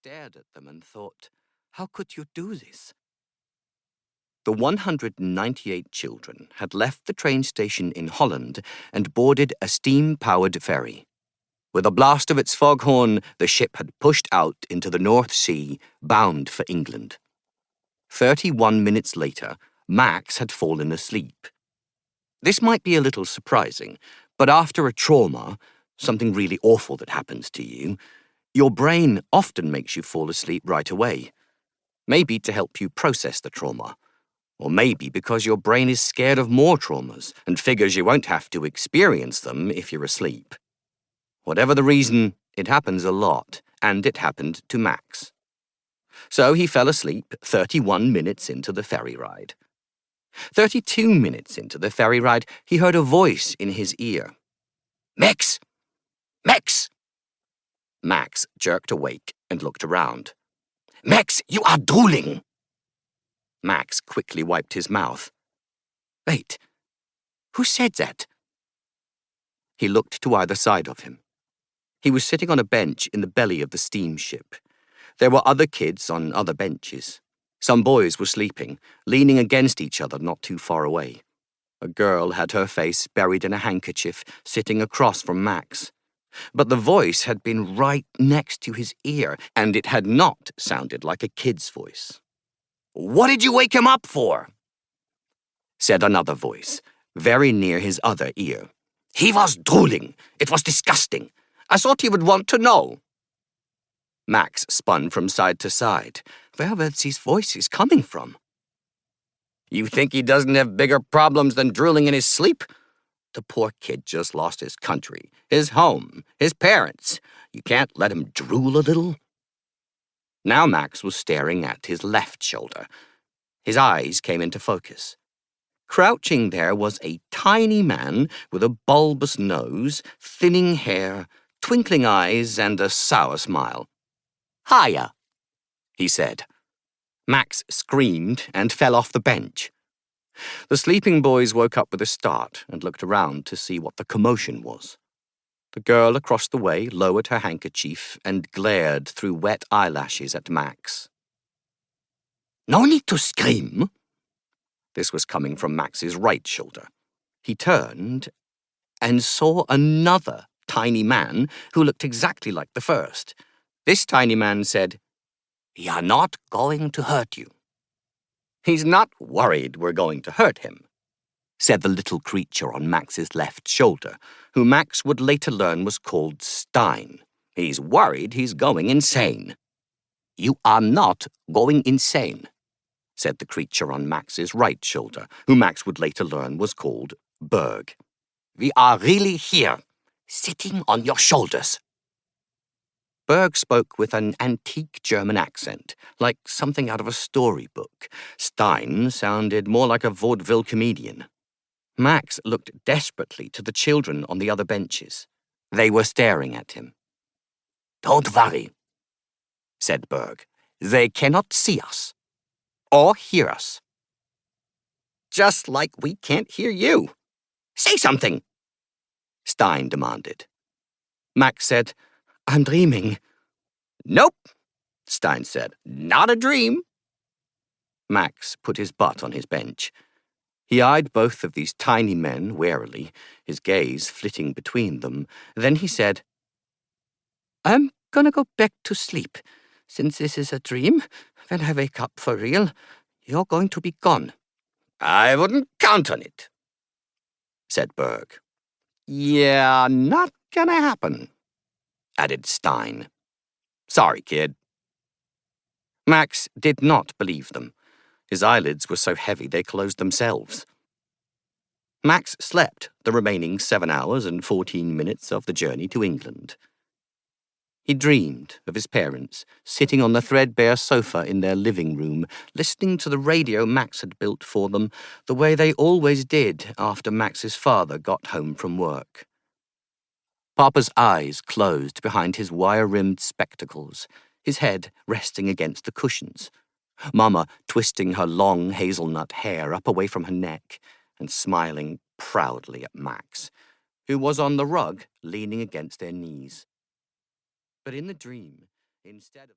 stared at them and thought, how could you do this? The 198 children had left the train station in Holland and boarded a steam-powered ferry. With a blast of its foghorn, the ship had pushed out into the North Sea, bound for England. 31 minutes later, Max had fallen asleep. This might be a little surprising, but after a trauma, something really awful that happens to you, your brain often makes you fall asleep right away. Maybe to help you process the trauma. Or maybe because your brain is scared of more traumas and figures you won't have to experience them if you're asleep. Whatever the reason, it happens a lot, and it happened to Max. So he fell asleep 31 minutes into the ferry ride. 32 minutes into the ferry ride, he heard a voice in his ear. Max! Max! Max jerked awake and looked around. Max, you are drooling! Max quickly wiped his mouth. Wait, who said that? He looked to either side of him. He was sitting on a bench in the belly of the steamship. There were other kids on other benches. Some boys were sleeping, leaning against each other not too far away. A girl had her face buried in a handkerchief, sitting across from Max. But the voice had been right next to his ear, and it had not sounded like a kid's voice. What did you wake him up for? Said another voice, very near his other ear. He was drooling. It was disgusting. I thought he would want to know. Max spun from side to side. Where were these voices coming from? You think he doesn't have bigger problems than drooling in his sleep? The poor kid just lost his country, his home, his parents. You can't let him drool a little? Now Max was staring at his left shoulder. His eyes came into focus. Crouching there was a tiny man with a bulbous nose, thinning hair, twinkling eyes, and a sour smile. Hiya, he said. Max screamed and fell off the bench. The sleeping boys woke up with a start and looked around to see what the commotion was. The girl across the way lowered her handkerchief and glared through wet eyelashes at Max. No need to scream. This was coming from Max's right shoulder. He turned and saw another tiny man who looked exactly like the first. This tiny man said, "We are not going to hurt you." He's not worried we're going to hurt him, said the little creature on Max's left shoulder, who Max would later learn was called Stein. He's worried he's going insane. You are not going insane, said the creature on Max's right shoulder, who Max would later learn was called Berg. We are really here, sitting on your shoulders. Berg spoke with an antique German accent, like something out of a storybook. Stein sounded more like a vaudeville comedian. Max looked desperately to the children on the other benches. They were staring at him. Don't worry, said Berg. They cannot see us or hear us. Just like we can't hear you. Say something, Stein demanded. Max said, I'm dreaming. Nope, Stein said. Not a dream. Max put his butt on his bench. He eyed both of these tiny men warily, his gaze flitting between them. Then he said, I'm gonna go back to sleep. Since this is a dream, when I wake up for real, you're going to be gone. I wouldn't count on it, said Berg. Yeah, not gonna happen, added Stein. Sorry, kid. Max did not believe them. His eyelids were so heavy they closed themselves. Max slept the remaining 7 hours and 14 minutes of the journey to England. He dreamed of his parents sitting on the threadbare sofa in their living room, listening to the radio Max had built for them, the way they always did after Max's father got home from work. Papa's eyes closed behind his wire-rimmed spectacles, his head resting against the cushions. Mama twisting her long hazelnut hair up away from her neck and smiling proudly at Max, who was on the rug leaning against their knees. But in the dream, instead of